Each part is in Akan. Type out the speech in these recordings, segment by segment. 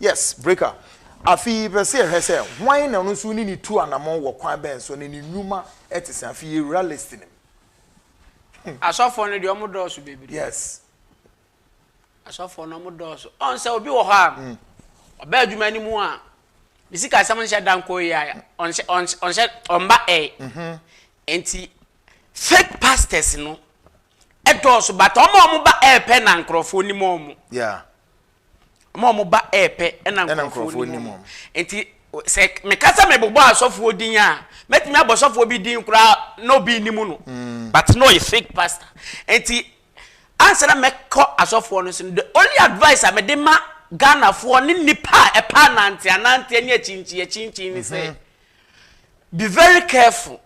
Yes, breaker. Afi be say why na no so ni tu anamon wo kwan ben so ni nyuma etise afi realist ni. Asofo no de omo doso bebi. Yes. Asofo no omo doso. On say obi wo ha. Oba adwuma ni mu a. Bisika sam nche danko ya. On ba enti fake pastors no. Edoso but omo ba pe na nkrofo ni mo. Yeah. Mo ba epe na nkrofo ni mo. Enti se me kasa me bobo asofo odin a metimi abosofo bi din kura no bi ni mu no. But no a fake pastor. Enti answer na me ko asofo no so the only advice I me dey ma Ghana for ni nipa epa nante anante ani achinchi ni say be very careful.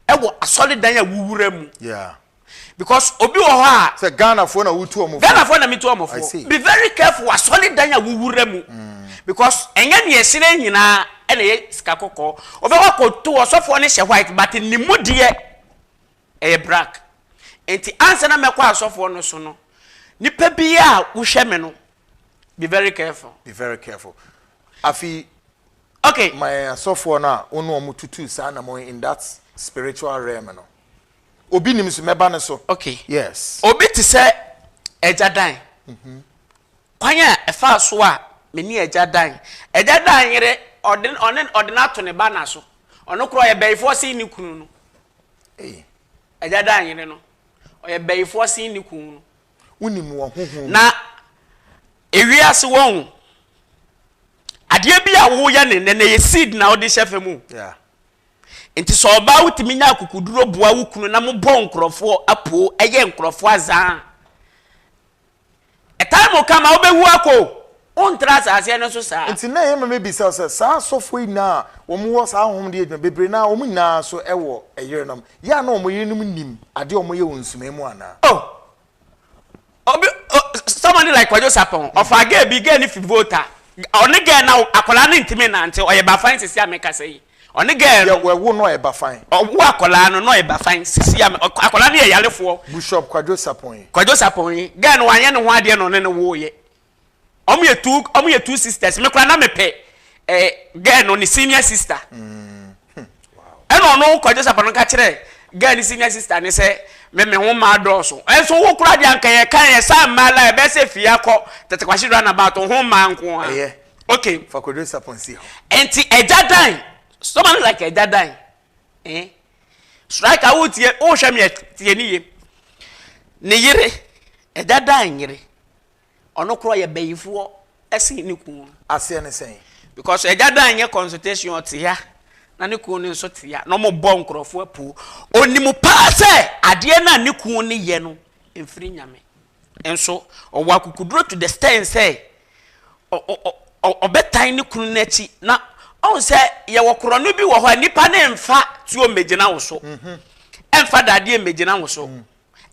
Ewo asole dan ya wuwura mu. Yeah. Because obi wo ha say Ghana for na wutu omofo. Ghana for na mitu omofo. Be very careful asole dan ya wuwura mu. Because enya ne yesire nyina ene ye sika kokko. Obi wa ko to osofo ne she white but ni mu de e black. Enti answer na mekwa asofo no so no. Nipa bi a wo hwe me no. Be very careful. Be very careful. Afi okay. My software na onu omututu sa na mo in that spiritual realm no. Obi nim so meba ne so. Okay. Yes. Obi ti say ejadan. Kwanya efa so a meni ejadan. Ejadan yire ordinato ne ba na so. Ono kro ye beyifo si ni kunu no. Ejadan yire no. Oye beyifo si ni kunu no. Unim wo hohom. Na ewiase won ade bia wo ya ne ye seed na odi hyefe mu. Yeah. Enti so ba wutimi nya akukuduro boa wukunu na mo bon krofo apo eye nkrofo azan. E time o kama obehu akọ ontra asase no so sa. Enti na ye me bi say sa sofo ina wo mo wo sa hom de adwuma bebre na wo nyina so ewo eyerenom ya na wo yenum nim ade wo ye wonsuma mu ana. Oh. Obi somebody like Kwajo Sapon of aga bi ga ni voter. Oni ga na akola na ntimi na nte oye ba fine sisi ameka sei. Oni ga ya wo no e ba fine. Owo akola no e ba fine sisi akola na ye yalefo. Bishop Kwajo Sapon. Kwajo Sapon ga no anye no ho ade no ne wo ye. Omo ye two sisters me kura na me pe ga no ni senior sister. Wow. Eno no Kwajo Sapon ka kire ga ni senior sister ne say me ho ma doso enso wo kura de anka ye kan ye sa mala e be se fia ko tete kwashi run about ho ma nko a okay for Kwajo Sapon si ho enti ejadan someone like ejadan strike out ye o hwe me tie ni ye ne yire ejadan yire ono kura ye bayifo ese ni ku ase ne sen because ejadan ye consultation otia na ne ku ni so tia no mo bo nkrofo apu onimu pa se ade na ne ku ni ye no emfiri nyame enso owa kukuduro to the stand say obetan ne kunu na chi na on se ye wokoro no bi wo ho nipa na emfa tuo megina wo so emfa dade megina wo so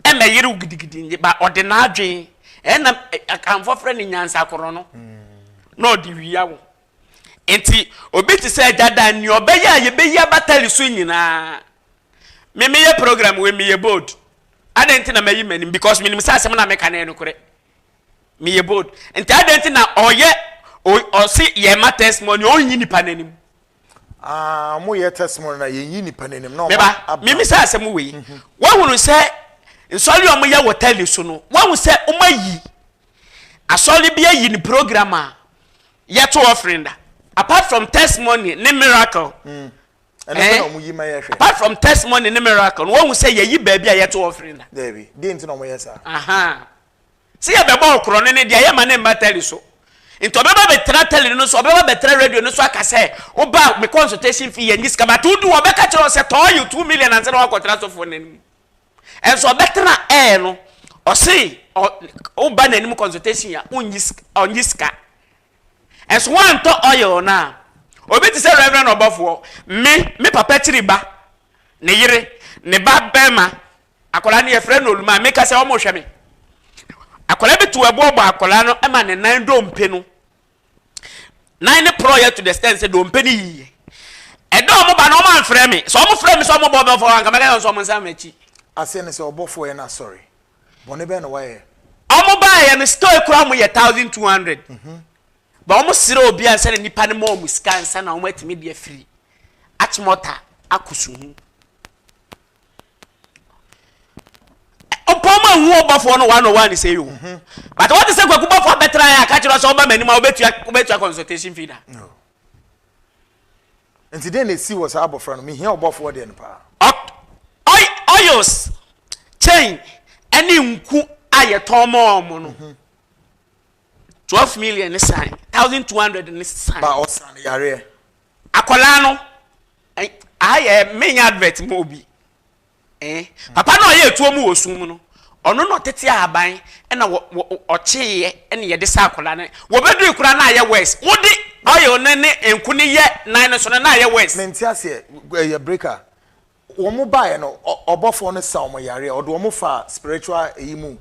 emeyire gidigidi ba ode na adwen na akamfo frɛ ne nyansa koro no na odi wiya wo enti obi ti say dada ni obeya ye beya batali so nyina me ye program we me ye board adenti na mayi manim because minim say asem na me kan no kore me ye board enti adenti na oye o si ye ma testimony onyi ni panenim mo ye testimony na ye nyi ni panenim na o me say asem we wa hunu say nsoli o mo ye wotali so no wa hu say o mayi asoli bia yi ni program a ye to offering da apart from testimony ne miracle apart from testimony ne miracle one will say ye baby a yet offering that baby didn't know yes sir see ya beba okro ne dia ye ma ne mbatali so into beba betra tele no so beba betra radio no so aka say o ba me consultation fee ye ngiska but do wo beka kire say to you 2 million and say no contract for ne and so betra no o say o ba na ni consultation ya onyiska as one to oil na obi ti say reverend obafo me papa tiriba ne yire ne ba bema akola ne ye frɛ no oluma me ka say o mo hwɛ me akola bi to ebo akola no ema ne nan do mpe no nan ne pro yet to the stand say do mpe ni yi e do mo ba no man frɛ me so mo frɛ me so mo bo for anka me ka so mo nsa machi ase ne say obofo ye na sorry bone be no wa ye o mo ba ye no store kura mo ye 1200 ba almost sire obi ansa nipa ne mo musika ansa na omatimi de free atmota akosuhu opoma hu obafo no 101 say you but what is say kwaku bafo betra ya ka kire so oba manima obetua consultation fee da no nti den esi was abofra no me hia obofo de no pa oyos chain any nku ayeton mo no 12 million this sign 1200 this sign ba osan yare akola no aye menya advert mo bi papa no ye etuo mu osum no ono no tete aban na ocheye ene ye de sa akola ne wo bedu ikura na aye west wodi oyo ne enku ne ye nan so na aye west menti ase ye breaker wo mo bae no obofo no sa mo yare odo mo fa spiritual eyimu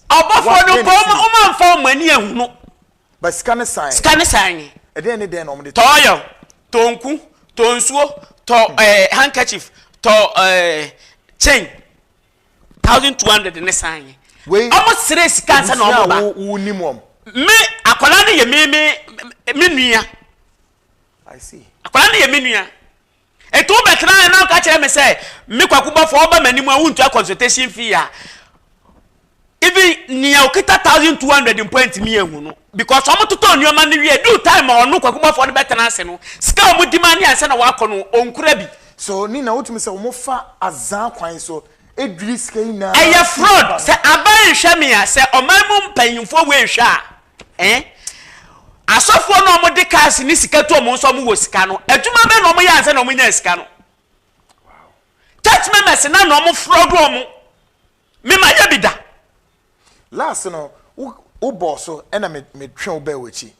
obofo no bo o man fa mani ehunu ba scan sign e den ne den no mo de toyo tonku tonsuo to handkerchief to chain 1200 ne sign we almost serious cancer no mo ba wo nimom me akola ne ye me nua I see akola ne ye me nua eto betra na ka kire me say me kwakuba fo oba manimu awuntu consultation fee ya even nia okita 1200 point me ehu no because omo toto nneoma ne wie do time onu kwakuba fo ne betra ase no sika omo dimani anse na wakọ no onkura bi so ni na wotumi say omo fa azan kwan so edwiri sika ina eye fraud say aban hwe me ya say omamu mpanyimfo we hwe asofo no omo de cars ni sika to omo nso omo wo sika no adwuma be no omo ya anse na omo nya sika no church members na no omo fraud omo me ma ya bida last no wo boss na me twen oba wechi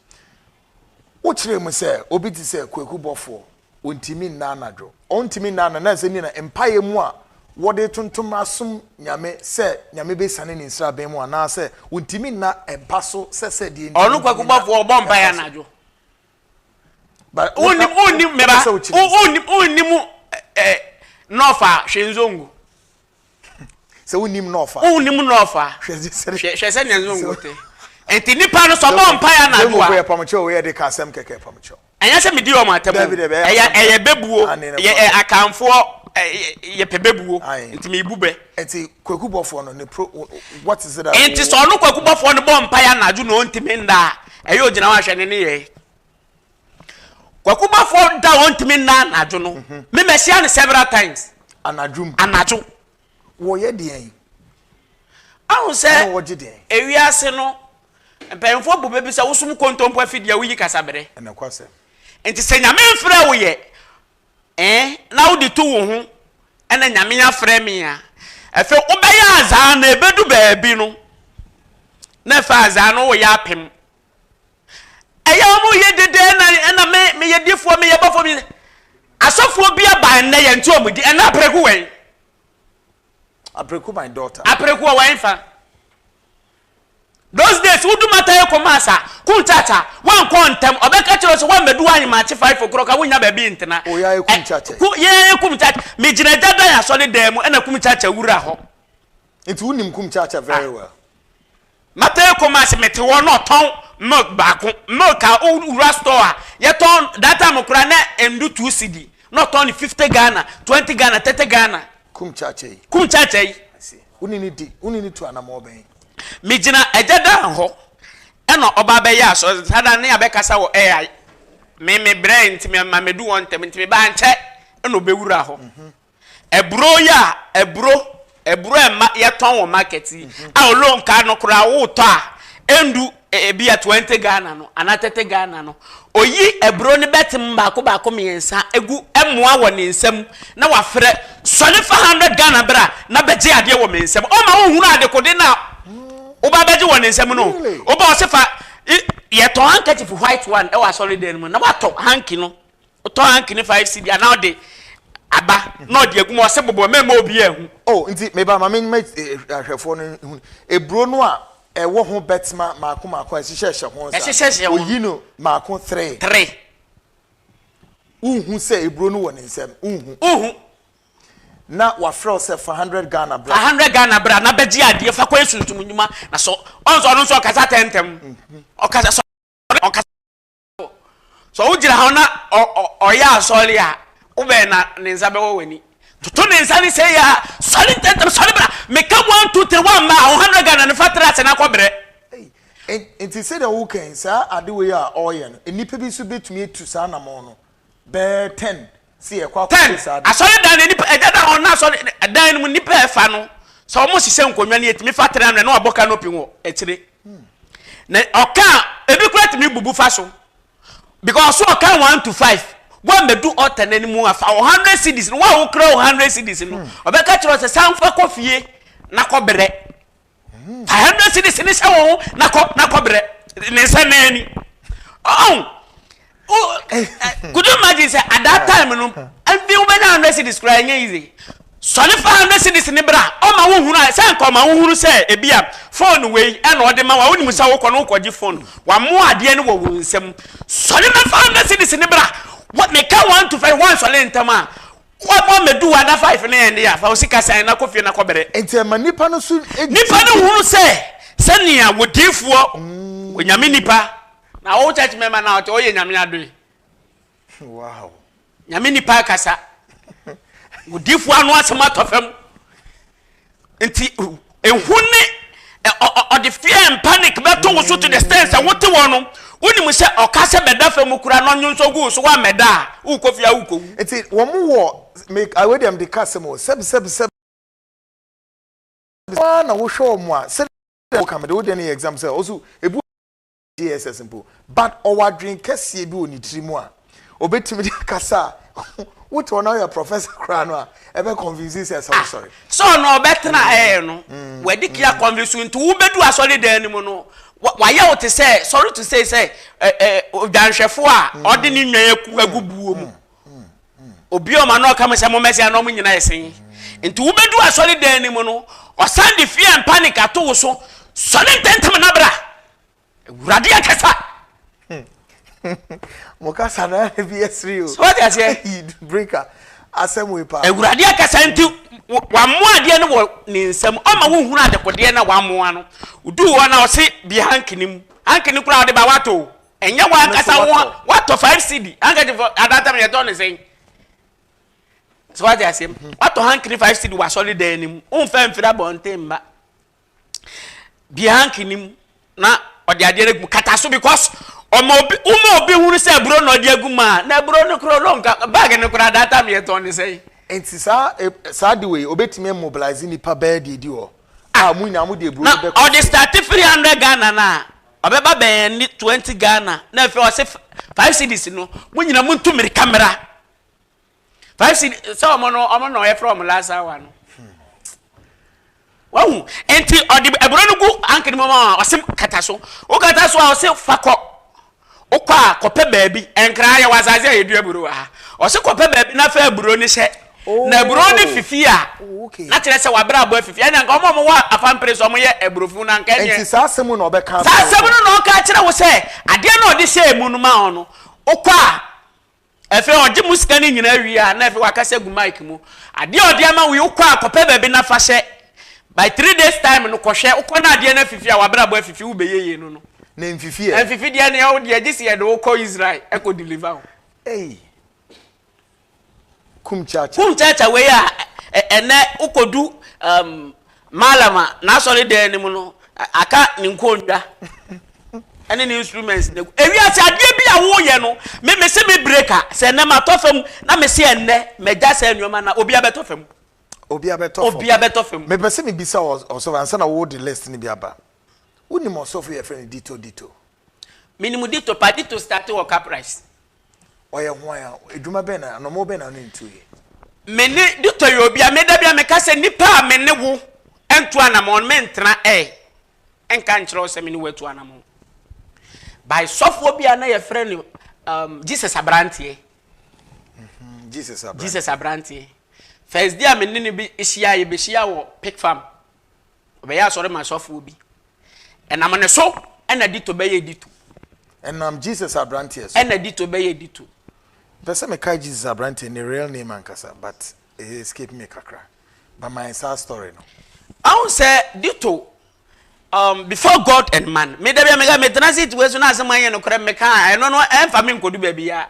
wo kire mu say obi ti say kwaku bofo ontimi na anadwo ontimi na se ni na empire mu a wode tuntum asum nyame se nyame be sane ni nsra ben mu ana se ontimi na empaso se de onu kwaku bofo obo empire anadwo but onim meba onim nofa hwenzongu se onim nofa hwese nenzongu te enti nipa no so obo empire anadwo a pamocho we de kasem keke pamocho anya se medi o matabu eye bebuo ye akamfo ye pebebuo enti me ibube enti kwaku bofo no ne what is it enti so no kwaku bofo no bo empire anadwo no ntimi nda eye ogina wa hwe ne ye kwaku bofo da ontimi nda anadwo no me mesia ne several times anadwo wo ye de en awu se wo je de ewiase no mpanyimfo bo bebi se wosum kontompo afidi awi kasabere na kwase enti se nyame mfra wo ye na wo de tu wo ho ena nyame afra me a afi obeya azan na ebedu baabi no na fa azan no wo ya pem eya mo ye dede na me ye difo me ye bafo mi asofo bia ban na ye nti omudi ena apreku wen apreku my daughter apreku wa infa those days would matter e komasa kunchacha wan kontem obeka chiro so wan medu anyi ma chi 5 okro ka wonya ba bi ntena o ya e kunchacha ye kumchacha me gina dada ya so ne dem e na kumchacha wura ho it unim kumchacha very well matter e komasa mete wo no ton milk baako milk ka wura store ye ton that time kura na endu 2 cedi no ton 50 Ghana 20 Ghana 30 Ghana kumchacha yi unini tu anamo ben me gina ejada ho eno oba be ya so sada ne abekasa wo AI me brain ti me mamedu won tem ti me ba nche eno be wura ho ebro ya ebro ema ye ton wo market a olo nka no kura wo to a endu bi ya 20 Ghana no ana 30 Ghana no oyi ebro ne betim baako miensa egu emoa wo ne nsam na wafre sole 400 Ghana bra na beje ade wo me nsam o ma wo hunu ade kode na oba beje wo ne nsam no oba o sefa ye to handkerchief white one e wa solid den mu na wato hanky no to hanky ne 5 cedi ana de aba no de agu mo se bobo mema obi ehu oh nti me ba ma me ahwefo no ebro no a ewo ho betma maako esihye ho sa oyi no maako 3 unhu se ebro no wo ne nsam unhu na wafrɛ sɛ 400 Ghana bra 100 Ghana bra na beji ade fa kwa suntum nyuma na so onso no so kasa tentem okasa so wo gira ha na oya asori a wo be na ne nsa be wo wani to ne nsa ni say ya sori tentem sori bra meka 1 2 3 1 ma 100 Ghana ne fatra se na kɔbrɛ enti say the who can sa ade we a oye no enipa bi so betumi etu sa na mo no be 10 see e kwa sa asori dan nipa edada on na asori dan mu nipa efa no so omo sise nkonwa ne etimi fatra na oboka no pinwo etire na oka ebi kura timi bubu fa so because so oka 1 to 5 go me do alternate mu afa 100 cedis no wa wo kra 100 cedis no obeka kiro se sanfa kofie na kɔbrɛ 500 cedis ni se wo na kɔbrɛ ne se nani could you imagine say at that time no and be over 100 cedis kra nya easy so le 500 cedis ni bra o ma wo hunu se nko ma wo hunu se ebia phone we e na ode ma wa woni musa wo kɔ no kɔji phone wa mo ade ne wo nsem so le 500 cedis ni bra what me can 1 to 5 1 so le ntama what more me do other 5 na end ya fa o sika sai na kofie na kɔbere enti ma nipa no so nipa no hunu se nia wodifuo onyame nipa na wo church member na o ye nyame ado wow nyame nipa kasa wodifuo anu asema tofam enti ehune o the fear and panic beto wo so to the stance and what one woni mu se okase beda fam kura no nyonso gu so wa meda u kofia u kowu enti wo mu wo make I dem the customer seb na wo show mu a se wo come de wo dey exam say also ebu DSS simple but our drink kase bi oni trimu a obetimi de kasa what one your professor krano e be convince say sorry so no betna no we di kia convince nti wo bedu asori dan ni mu no waya wo te say sorry to say danhwefo a odi ni nwan agubuo mu obi o ma no ka me se mo mesi ano mo nyina yesen nti wo bedu asori dan ni mu no osan de fear and panic ato wo so sori tentem na bra urade akasa Mokasa na BS3 so what you say breaker asem we pa urade akasa nti wa mo ade ne wo ni nsam o ma wo hunu adekode na wa mo ano udu wo na o se bi hankinim hankini kura de ba wato enya wa akasa wo wato 5 cd hankini for adata me don say so what you say wato hankini 5 cd wa solid day nim o mfa mfira bontemba bi hankinim na ode ade ne kataso because obi hunu se bro no de aguma na bro no kro lonka bag ne kura data me ton say enti sa the way obetime mobilize ni pa bed di o mu nya mu de bro be ko the start 300 Ghana na obeba be ni 20 Ghana na fe o se 5 cedis no mu nyina mu ntumiri camera 5 cedis so omo no e from last hour no wow enti odi ebro no gu ankini mama o se kataso o se fako okwa kope baabi enkra ya wazaze ya edu eburo ha o se kope baabi na fa eburo ni hye na eburo ni fifi a na kire se wabra abo fifi anya nka omo wa afampre so omo ye ebrofu na nka enti sa asemu na obeka sa asemu na o ka kire wo se ade na odi hye emu no ma ono okwa efe oje musika ni nyina wi a na efe wakase gu mic mu ade odi ama wi okwa kope baabi na fa hye by 3 days time no kohwe okwa na ade na fifi a wabra abo fifi wo beyeye no na mfifi mfifi dia ne o dia gisi ye do ko Israel e ko deliver kumchacha we ya ene ukodu malama na sori de ni mu no aka ni nkondwa ene ni instruments ne ewi ati ade bia wo ye no me se me breaker se na matofam na me se enne me ja se enwoma na obi abetofam me pese me bisa also answer na wo the list ni biaba woni mo so for your friend dito minimum dito pa dito start work price oye ho ya eduma be na no mo be na no ntu ye meni dito yo bia me da bia me ka se nipa me ne wo entu anamon me ntra enka nkyerɛ se me ne watu anamon by sofo bia na your friend Jesus Abrantie Jesus Abrantie first day me ne bi ehia ye be hia wo pick farm obe ya sori ma sofo bi enam ne so ena dito be ye dito enam Jesus Abrantie so ena dito be ye dito pese me kai Jesus Abrantie ne real name ankasa but it escape me kakra but my sad story no I say dito before God and man. Me dey me ga me transit we so na asem anye no kore me kan no emfa me nkodu ba bia.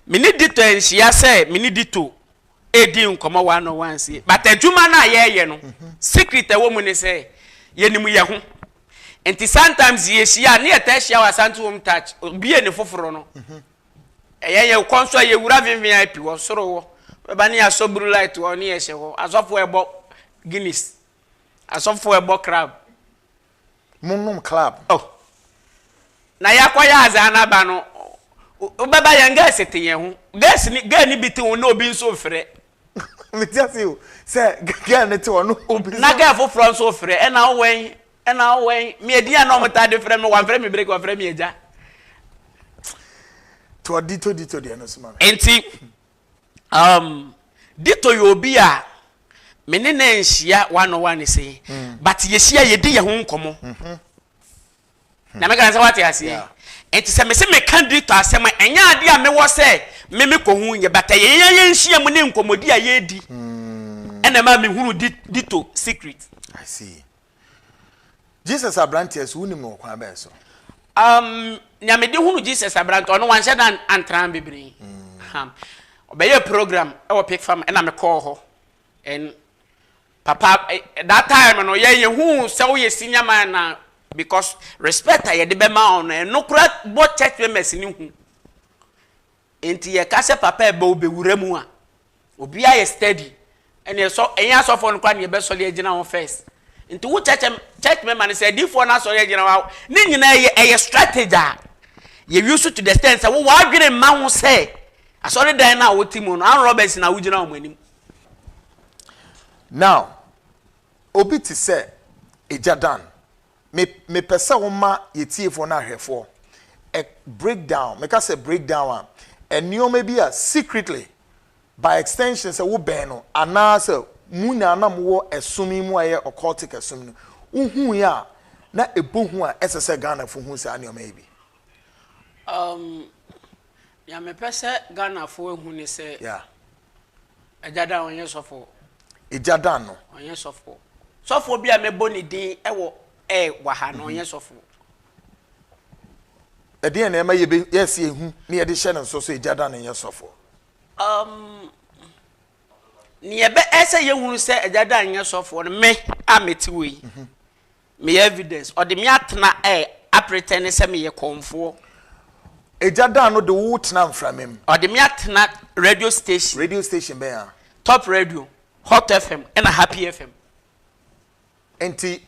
Me ni dito enhia say me ni dito edi nkomo wa no wansi. But adwuma na ye no secret e wo mu ni say ye nimu ye ho. Enti sometimes ye hia na ye ta hia wa santu home touch bie ne foforo no. Ye konso ye wura VIP wo soro wo. Ba ni asoburu light wo ni ye hye ho. Asofo ebo Guinness. Asofo ebo crab. Munum club. Oh. Na yakwaya azana ba no. Obaba yanga sete ye ho. Gas ni ga ni biti won na obi nso frɛ. Me just you say ga ne te won obi. Na ga fo from so frɛ e na wen me edi na o mta de frɛ me wan frɛ me break wan frɛ me eja. To dito de no sma. Enti dito yo obi a me ne na nhia 101 say but ye hia ye di ye ho nkomo. Na me kan say what ase. Enti se me se me kan dito asema enya ade a me wo say me ko hu ye but ye nhia mu ne nkomodi a ye di. Ena ma me hunu dito secret. I see. Jesus Abrantes woni mo kwa ba so. Nya me di hunu Jesus Abrantes ono wan hye dan antran bebre. Obeye program e wo pick farm ena me call ho. And Papa, that time no ye hu say we senior man na because respect ye de be ma on no kura bo church members ni hu. Enti ye ka se papa e ba obewura mu a. Obi aye steady. Ene so enya so for no kwa ne be so le agina on first. Enti wo church member say difo na so le agina wa. Ni nyina ye strategy. Ye use to the extent say wo wa adwene ma ho say. Asori dan na wo timu no an Roberts na wo gina o manim. Now, obi ti say ejadan me pesa wo ma yetiefo na hwefo a breakdown make us a breakdown and nioma bi a secretly by extension say wo ben no ana say muna na mo esumi mu aye occultic esumi no uhu ya na ebohu a esese Ghana fo hu say nioma bi ya me pesa Ghana fo hu ni say yeah ejadan onye sofo ejadan no onye sofo bi a mebo ni din ewo wa ha no onye sofo ede na ema ye yes ehu na ye de hye no so ejadan no ye sofo ni ebe ese ye hunu se ejadan nye sofo no me ameti we me evidence or the me atena a pretend se me ye konfo ejadan no de wo tena mframem or the me atena radio station be ya Top Radio Hot FM and a Happy FM. Enti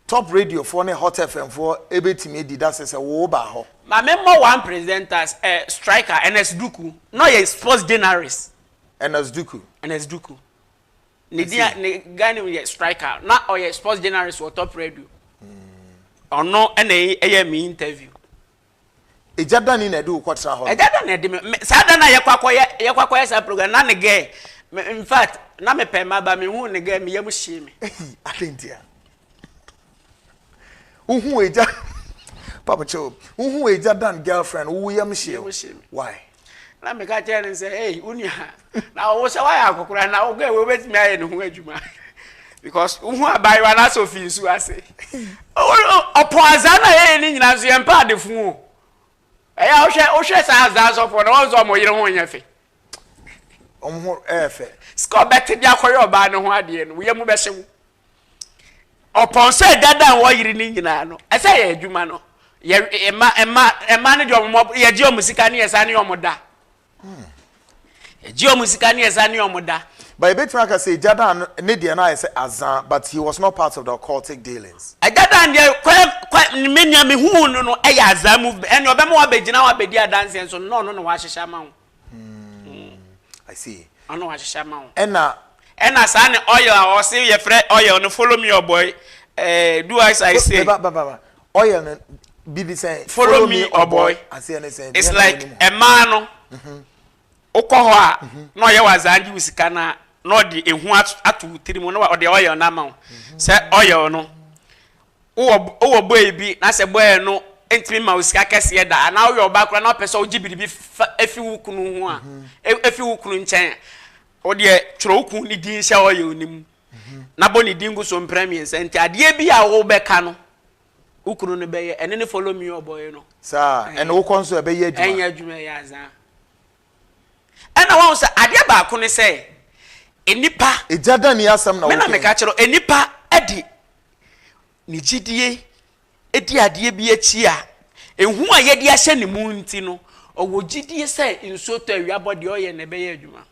Top Radio for ne Hot FM for ebetimi di that say wo ba ho. My member one presenters striker NS Duku. No ye sports journalist. NS Duku. Ni dia ni gani ye striker. Na or ye sports journalist for Top Radio. Or no ene me interview. Ejadan ni na do kwatra ho. Ejadan na de me sada na ye kwakoye sa program na ne ge. In fact, na me pe ma ba me hu ne ga me yam hye me. Atentia. Uhu eja Papa Cho. Uhu eja dan girlfriend wu yam hye. Why? Na me ka tell say, "Hey, unia." Na wo se why akokura na wo ga we betimi aye ne hu adwuma. Because uhu abai wa na so fi nsu ase. Opo azana ye ni nyina so ye mpa de fu o. Eya wo hwe sa azan so for na wo zo mo yire ho nyafe. Omho efe sko beti bia koye oba ne ho ade no we mu be hye wo opon so dada wo yiri ni nyina no ese ye adwuma no ye ema ne jo mo ye ji omusika ne yesa ne omoda ye ji omusika ne yesa ne omoda by betima ka say Jadan ne de na say azan but he was not part of the occultic dealings Jadan de kwa menya me hu no e ya azan move ene obema wa begina wa bedi adanse so no wa hyehya ma wo I see. I know what you And sa ne oil or say your friend oil no follow me your boy. Do as I say. Oil no be the same. Follow me or boy. I say anything. It's like a man. Okoho no ye was anji usika na no de ehu atu tirimu no or the oil na ma. Say oil no. O boy bi na say boy no entimi ma usika kese da na wo yo ba kra na pese o gibiribi efi wukunu ho a efi wukunu nchen o de tworo wukunu ni din hye o ye onim na boni dingu so mpremie senti ade bi a wo beka no ukuru no beye ene ne follow me your boy no sa ene wo konso e beye adwuma enya adwuma ya za ena won se ade ba ko ne se enipa ejada ni asam na wo me na me ka kiro enipa edi ni gidie edi ade bi achi a ehu a ye de ahye ne mu nti no owo gidie se nso to awiabode oye ne beye adwuma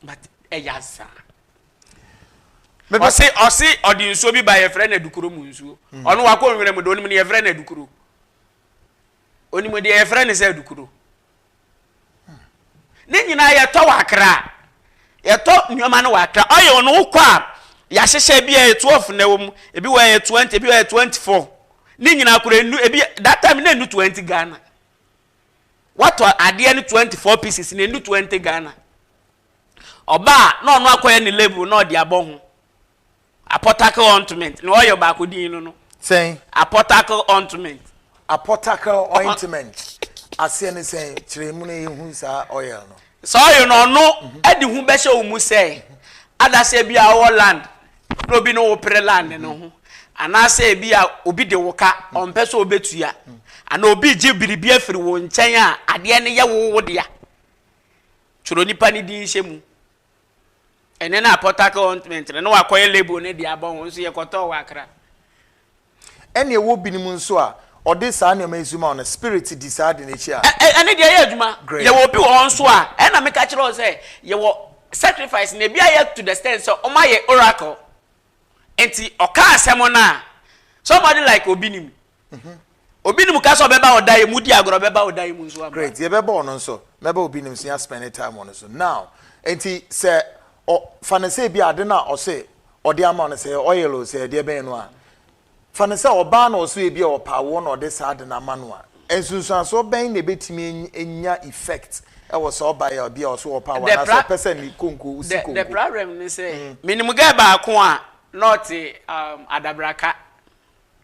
but eya za Osi odi nsuo bi ba ye frɛ na dukuro mu nsuo. Ono wako nwere mu do onim ne ye frɛ na dukuro. Onim de ye frɛ ne sɛ dukuro. Ne nyina ye to wakra. Ye to nyoma ne wakra. Oye ono kwa ya hyehye bi ye 12 na wom, ebi wa ye 20, ebi wa ye 24. Ne nyina kura enu ebi that time na enu 20 Ghana. What ade ne 24 pieces na enu 20 Ghana. Oba na ono akoye ne label na odi abɔ Apotacle ointment. No oil back with you no. Saying Apotacle ointment. Apotacle ointment. I see any say Chiremune who's oil no. So you know no Eddie who besho mu say. Ada say be our land. No be no opera land no. And I say be a obi de woka on peso obetua. And obi je biribi afiri wo nchen a ade ne ye wo de a. Churo nipa ni din hyemu. And then a Apotacle ointment, and no acquire label ne dia bon so ye koto wakra. Any wo binim so a or this animal zuma on a spirit decide in each year. And dia ye adwuma. Ye wo bi won so a, and na me ka kire o say ye wo sacrifice ne bia ye to the stand so o ma ye oracle. Enti oka asemo na somebody like obinim. Obinim ka so beba odai mu di agoro beba odai mu so. Great. Ye beba on so. Meba obinim so spend time on so. Now, enti say o fanese bi ade na o se ode ama no se oil o se de ben no a fanese oba na o so e bi o pa wo na ode sa ade na ma no a ensunsun so ben na betimi enya effect e wo so oba ya bi o so o pa wa na so person ni konko usi konko the problem ni say minimum ga ba ko a not adabraka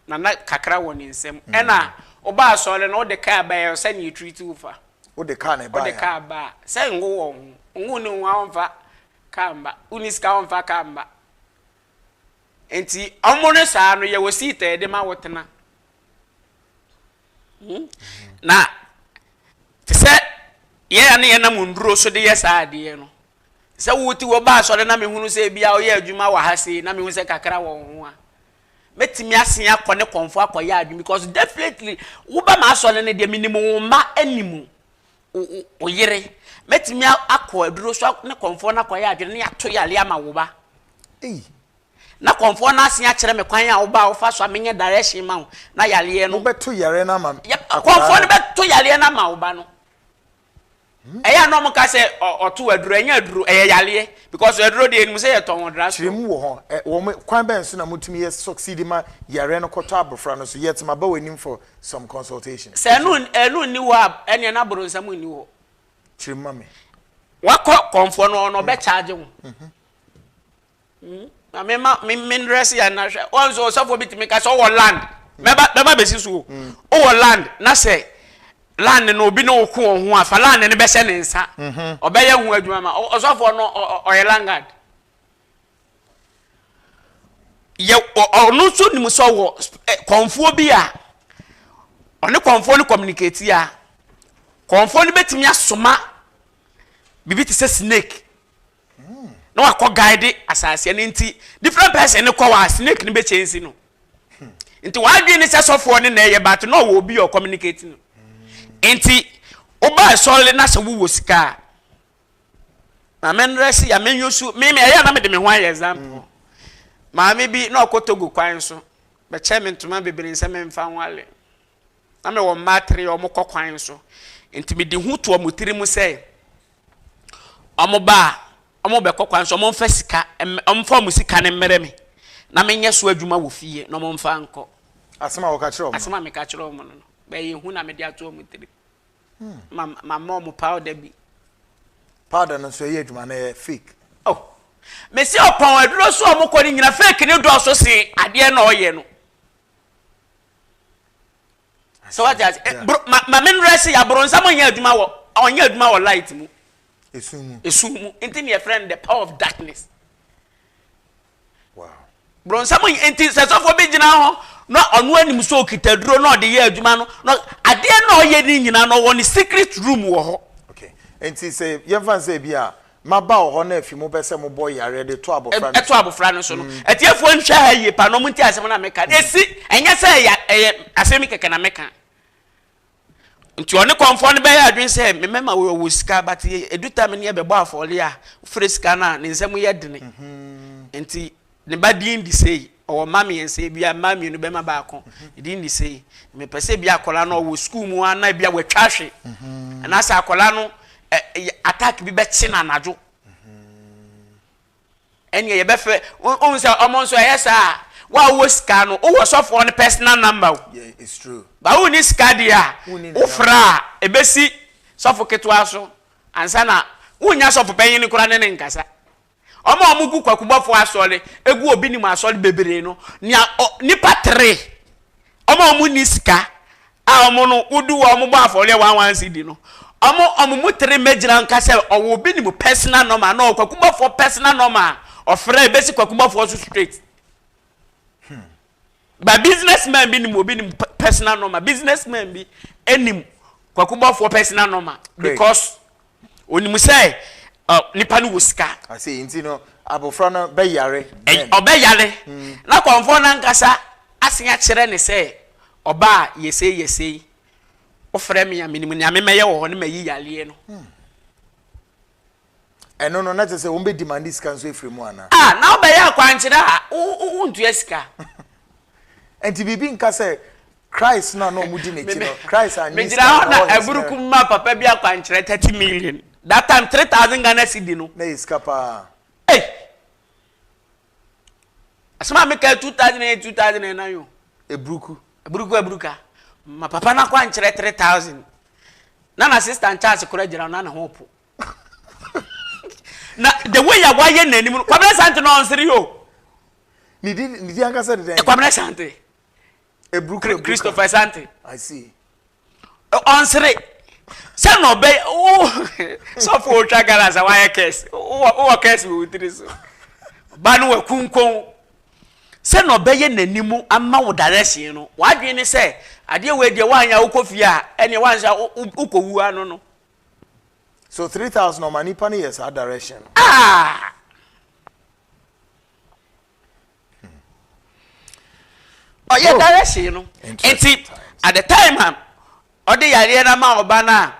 na kakra woni nsem e na oba so le na ode ka ba ya se ni treat ufa ode ka na ba ode ka ba se ngo wo ngo ni wa onfa kamba uniska onfa kamba enti omone saa no ye wosite de ma wotena na te se ye na ye na munduro so de ye saa de no se wuti wo ba so de na mehunu se bia o ye adwuma wa ha se na mehunu se kakra wo ho a metimi asen akone konfo akoya adwuma because definitely wo ba ma so ne de minimum ma animu o yire metimi akọ aduro so ne konfo na koya adwene ne ato yale ama wo ba na konfo na asen a kire me kwan a wo ba wo fa so amenye direction ma wo na yale no beto yare na ma konfo ne beto yale na ma wo ba no eya no mo ka se oto aduro enya aduro yale because aduro de enum se ye ton wodra so chiremu wo ho wo kwan ben so na mutumi ye succeed ma yare no koto abofra no so yet ma ba wanim for some consultation se enu ni wa ene na boro nsam ni wo chiremame wako konfo no be charge wo na me dress ya na hwe onzo so for bit me ka so wo land meba besi so o wo land na say land no obi no ko ho afa land ne be se ne nsa obeye hu adwuma ma osofo no oyelangad ye onu so nim so wo konfo bi a one konfo no communicate ya konfo no betimi asoma bibi ti se snake no akọ guide asase ne nti different person ne kwa wa snake ne be change no nti wa dwi ne se sofo ne na ye but no wo bi o communicate no enti oba sole na se wo sika na men resi ya men yusu me ya na me de me ho example ma me bi na okotogu kwan so be che me ntoma bebere nse me mfa nwale na me wo matre o mo kokwan so enti me de hu to mo tiri mu se omoba omobe kokwan so mo mfa sika omfa mo sika ne mmere me na me nye so adwuma wo fie na mo mfa nko asema wo ka kire o asema me ka kire o mo no be ye hu na me de ato mo tiri ma mo powder bi powder no so ye adwuma na fake oh me si opon aduro so o mo ko ni nyina fake ni do so se ade na oye no so what is ma men rest ya bro nsam nya adwuma wo onya adwuma wo light mu esumu enti me friend the power of darkness Bronsam enti sesofo be gina ho no onu anim so kitaduro no de ye adwuma no ade na oye ni nyina no woni secret room wo ho. Okay. Enti say yemfa say bia maba ho na afi mo bese mo boy yare de to abofra no. To abofra no so no. Etiefo nhwa ha ye pa no mo nti asem na meka. Esi enye say asemi keke na meka. Nti one konfo no be ya adwen say me mema wo sika but eduta me ne be bo afole a free sika na ne nsem ye dene. Nti ne ba din di sei o mami en sei bia mami no be ma ba ko din di sei me pese bia akola no wo school mu ana bia wetwahwe na sa akola no attack bi be chi na najo enye ye be fe on say omon so yesa wa wo ska no wo sofo on personal number. Yeah, it's true. Ba wo ni ska dia wo fra ebesi sofo ketwa so ansa na wo nya sofo penyin ni kura ne nkasa omo omugu kwakubofo asole egu obi ni mu asole bebere no nipa 3 omo omu ni sika a omo no udu wa omo bo afole 11 cd no omo mu 3 mejira nkase owo obi ni mu personal number no kwakubofo personal number ofre besi kwakubofo so straight. Ba businessman bi ni mu obi ni personal number businessman bi enim kwakubofo personal number because onimu say nipa no wosika. I say inti no abofra no be yare. Obe yare. Na konfo na nkasa asenya kire ne say oba yesey. Ofre me ya minimu nya memeye wo ho ne mayi yale no. Eno no na say won be demand sika so efre mu ana. Na obe ya kwankire a untu esika. Enti bibi nka say Christ na no mudi ne chi no. Christ and me jira na eburuku ma papa bi akwankire 30 million. That time 3,000 Ghana cedi no. Na iskapa. Hey. Asma make 2009 yo. Ebruka. Ma papa na kwa nkyere 3,000. Na assistant charge kura jira na hopo. Na the way ya wa ye nanim kwa bele sante no onsiri yo. Ni di anga said den. Kwa bele sante. Ebruka Christopher Sante. I see. Onsiri. Se no be so for tragala za wa case. O case we utiriso. Ba no wakunkon. Se no be ye nanimu ama wo direction no. Wa dwen ni se ade we de wanya ukofie a ene wanza ukowu ano no. So 3,000 no money pani yes our direction. Oh yeah, direction no. Enti at the time ode yare na ma oba na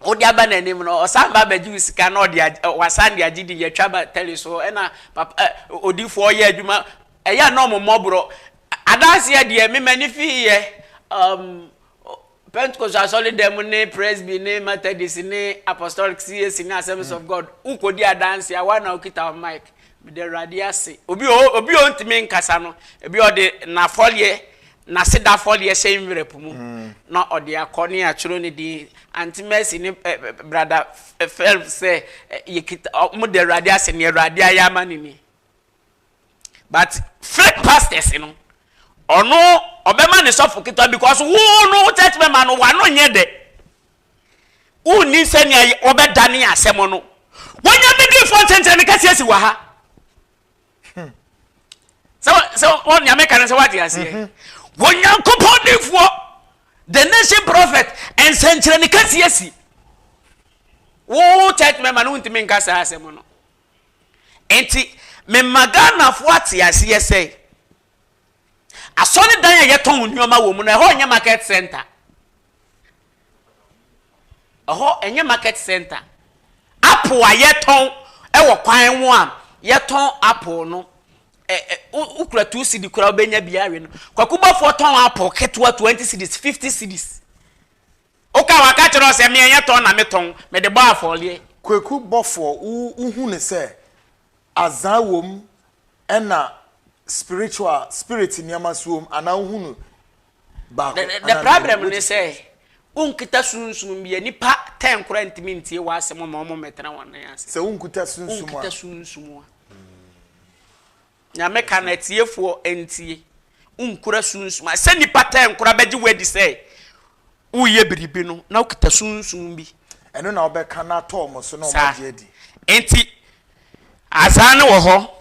odi aba na nim no osamba ba ju sika na odi wasande agidi ye twaba teleso e na papa odi fo ye adwuma eya no momobro adanse ye de me manifi ye Pentecostal solid dem ne presby ne Methodist ne apostolic CAC ne Assemblies of God ukodi adanse a wana okita mic me de radiase obi ontimi nkasa no ebi odi na folie na seda folie same rep mu na odi akoni a chiro ne di anti-mercy ne brother Phelps say yekita mu de radiase ne radia ya manini but fake pastors no ono obema ne sofo kita because wo no church member no wa no nye de uni se ne obedane asem no wonya bidi fo tentene ka siesi wa ha so on ya meka se what you say wonya kopodifo the nation prophet and century ne ka siesi wo church member no ntimi nka sa asem no enti me magana fo atiase yesei asoni dan ye ton nneoma wo mu na ho nya market center enye market center apple aye ton e wo kwan ho am ye ton apple no ukura 2 cedi kura obenya biawe no kwakuba fo ton apple ketwa 20 cedis 50 cedis oka waka chero se me ye ton na me ton me de ba afole Kweku bofo uhu ne se azawom ena spirit nyama suom ana uhunu ba the problem is say unkita sunsun bi nipa 10 current minti wa asem ma omo metena won ya se unkuta sunsun a unkita sunsun nya meka na tiefo entie unkura sunsun se nipa 10 kura beji wedi say uye biribi no na ukita sunsun bi eno na obeka na to mo so na omaje di enti azane wo ho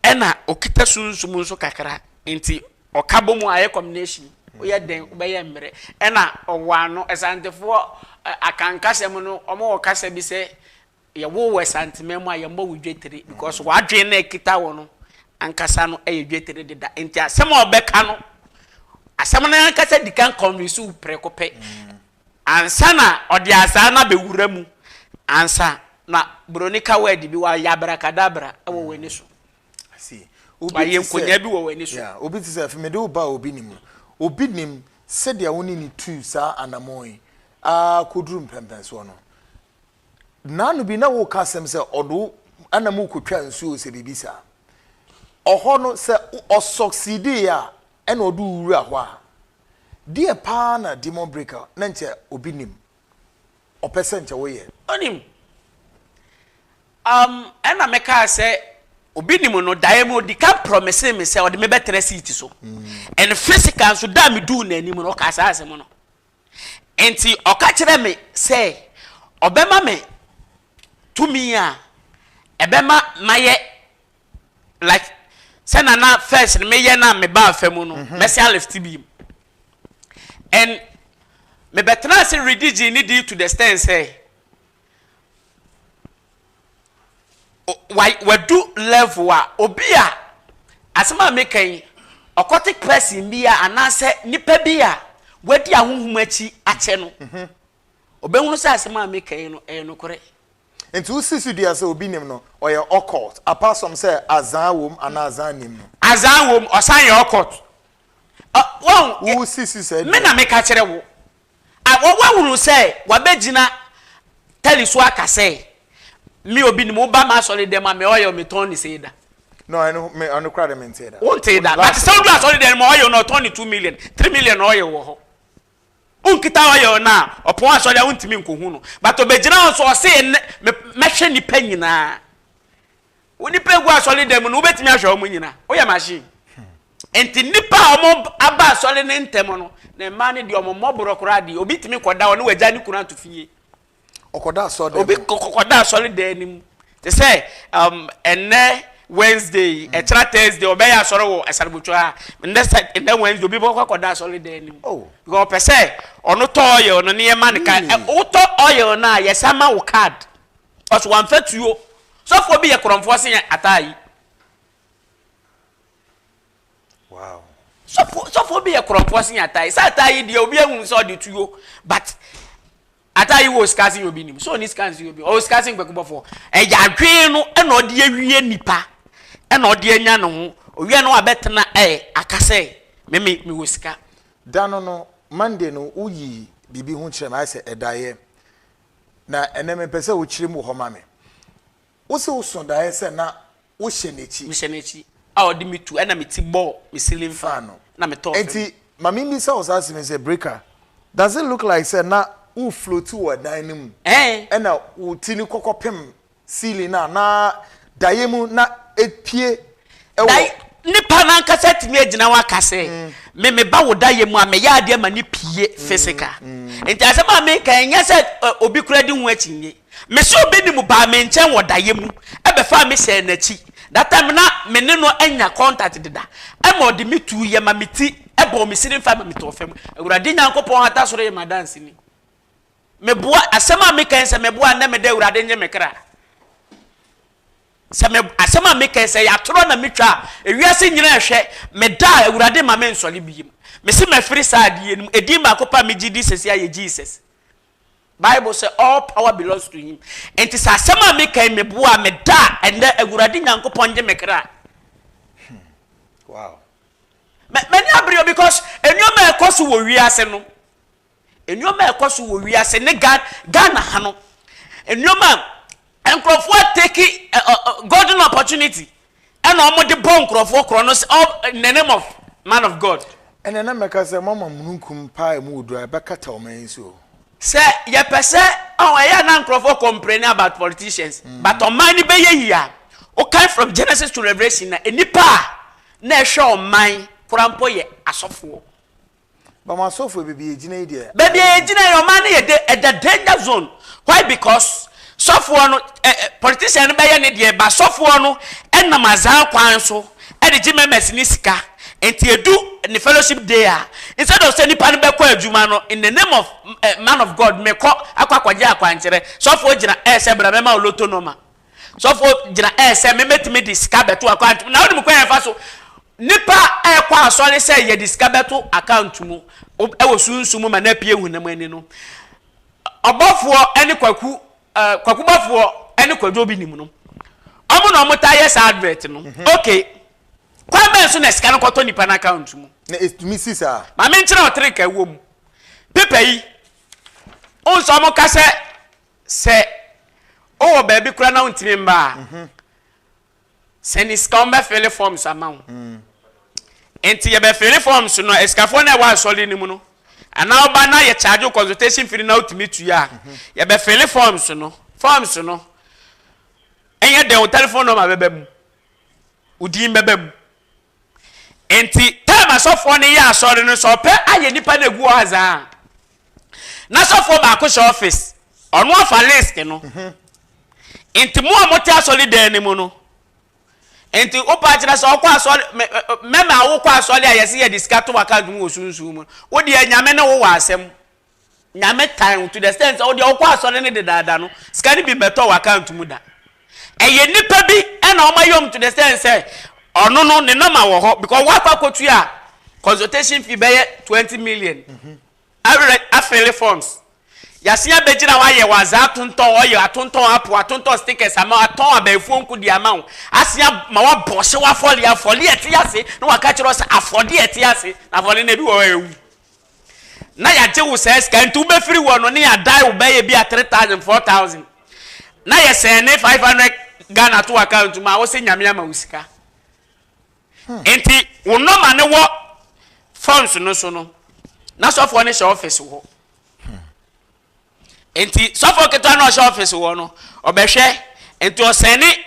ena okita sunsum nso kakra nti okabo mu aye combination oya den obeye mmere ena owano esantefo akankasem no omo okasa bi se ye wo santimem a ye mbo wudwetere because wadwen na ekita wo no ankasa no eye dwetere deda nti asem obeka no asem na ankasa dikan convince u prekope ansa na odi asa na bewura mu ansa na bronika word bi wa yabrakadabra ewo weni so see obi nkonya bi wo weni so yeah obi ti say afimede oba obi nim said ya woni ni tu sa anamoi koduru mpempen so no nanu bi na wo kasem say odo anamu kotwa nsuo se bibi sa oho no say o succeed ya ena odo wura ho a die pa na demon breaker na nche obi nim o percent wo ye onim ena meka say obi nim no daemo di ka promise me say o de me better seat so and physical so da me do na anim no ka sa asem no enti o ka kire me say obema me tumi a ebema maye like say na first me ye na me ba afemu no me say left bi and me better say redige ni di to the stand say why do level a obia asema mekan aquatic person bia anase nipa bia wadi ahohum achi ache no obehunu say asema mekan no no kore enti usisi dia say obi nim no oye occult apart from say azan wom ana azan nim no azan wom osan ye occult won usisi say me na meka kire wo wawunu say wabegina taliso aka say mi obi ni mo ba ma solid dem ma me oyo me ton ni say da no I know me on the crowd me say that won't say that but sound do solid dem oyo no 22 million 3 million oyo wo ho unkita oyo na opo asori a untimi nkohu no but obegina so say me hwe ni pa nyina woni pegu asori dem no ubetimi ahwe o nyina oya machine enti nipa omo aba asori ne ntem no na ma ne de omo moboro kora de obi timi koda wo ne waja ni kuna to fie okoda so dem obi kokoda so de anim they say enne Wednesday extra Thursday obeya soro wo asarbucho a in that Wednesday obi kokoda so de anim oh go pese ono to oil no ne ma nka uto oil na yesama wo card os one fatuo so for bi ye kromfo se atai wow so for bi ye kromfo se atai sa atai de obi ehun so de tuo but ata you was casting obi nim so ni scanning obi o scanning gbekbo for e ya dwen no e na ode awie nipa e na ode anya no ho owie no abetena akase me was ska dano no Monday no uyi bibi hu kire ma say edaye na eneme pese wo kire mu ho ma me wo se wo so daye say na wo hye nechi a ode mitu e na meti ball me ceiling fan no na me talk enti mami mi say was asking me say breaker does it look like say na u float to dynamo na u tini kokopem ceiling na dayemu na epie dai nipa na nkasa timi agina wa kase me ba wo dayemu a me ya ade ma ni pie physical enti asema me kan nya se obi kura di hu achinye me so obi ni mu ba me nchen wo dayemu e be fa me se na chi that time na me ne no anya contact deda e ma odi mitu ye ma miti e bo me sirin fa me to fam awurade nyankopon hata soro ye ma dance ni meboa asema meka se meboa na me da urade nye mekra se me asema meka se ya toro na metwa ewiase nyina hwe me da urade ma me nsole biyim me se me free side ye edi ma kopa me gidi sese ya Jesus Bible say all power belongs to him enti sa asema meka meboa me da ende urade nyankopon nye mekra wow many abrio because enyoma ekoso wo wiase no enyoma ekoso wo wiase ne Ghana ha no enyoma enkrofo take golden opportunity and omo de bon krofo kronos in the name of man of God and then make say mama mununkum pa mu odu e bekata o man so say ye pese oh ya na krofo complain about politicians but on man be ye here o come from Genesis to Revelation na enipa na ehwe o man kurampo ye asofo but my software be ejina there baby ejina your man ye the danger zone why because sɔfoɔ no politician no bɛyɛ ne deɛ ba sɔfoɔ no ɛnam azan kwan so ɛde gye members ni sika enti edu ne fellowship day a instead of say nipa no bɛkɔ adwuma no in the name of man of God mekɔ akɔkɔgye akwankyerɛ sɔfoɔ gyina ɛsɛ bra mɛma oloto no ma sɔfoɔ gyina ɛsɛ memetimi de sika bɛto account na wode mekɔ yɛfa so nipa ɛkɔ asɔre sɛ yɛ de sika bɛto account mu ɛwɔ sunsun ma na pie hu na mani no ɔbɔfoɔ ɛne kwaku bɔfoɔ ɛne kwadwo bi nim no ɔmo na ɔmo ta yɛ sa advert no okay kwa ben so na sika no kɔtɔ nipa na account mu na estumi sisa ma me nkyerɛ ɔtere ka wɔ mu pepa yi on so ɔmo ka sɛ o wɔ baabi kura na ntimi mba sɛ ni sika ɔmo fill forms ama wo enti ye be fill forms no eskafo na wa asɔle ni mu no ana oba na ye charge consultation fee na utimi tu ya ye be fill forms no enye de o telephone number bebem udin bebem enti time asofo ne ya asɔre no so pe aye nipa na egu aza na asofo ba ko office ono afa list no enti mo amote asɔle dan ni mu no enti opa kyerɛ sɛ ɔkɔ asɔle mema awokɔ asɔle a yɛse yɛ diskato account mu osunsun mu wo de nyame ne wo wɔ asɛm nyame time to the extent wo de ɔkɔ asɔle ne de daada no sika ne bi beto wɔ account mu da ɛyɛ nipa bi ɛna ɔma yom to the extent sɛ ɔno no ne nama wɔ hɔ because wakɔ akɔtu a consultation fee bɛyɛ 20 million afele forms yasia bejira wa ye wa za tonton oye atonton apo atonton stickers ama aton abaifo nku di ama wo asia ma wa bose wa afɔle etiase na wa ka kyerɛ sɛ afɔde etiase na afɔle na bi wo ewu na ya je wo sɛ ska ntu be free wo no ne ya dai wo be ye bi 3000 4000 na ye sɛ ne 500 Ghana to account ma wo se nyame ama wo sika enti wo no ma ne wo funds no so no na sɔfo ne hyɛ office wo enti sofo keto na o office wo no obehwe enti o sene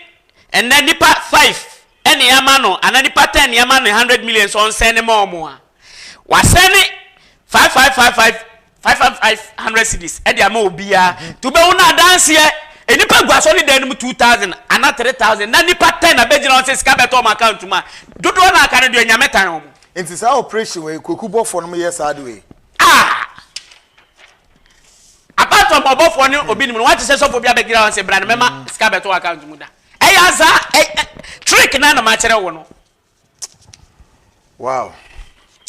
enne nipa 5 ene yama no ana nipa 10 yama no 100 million so on sene ma omo a wa sene 500 cities e dia ma obia to be una dance ye enipa guaso ni dan mu 2000 ana 3000 na nipa 10 na be gina on se sika beto ma account ma dodo na aka no de nyame tan omo enti sa operation we kokubofo no ye sad we apart from obofo ni obi ni what say so for bia begira on say brand mema sika beto account mu da eyaza trick na na ma kire wo no wow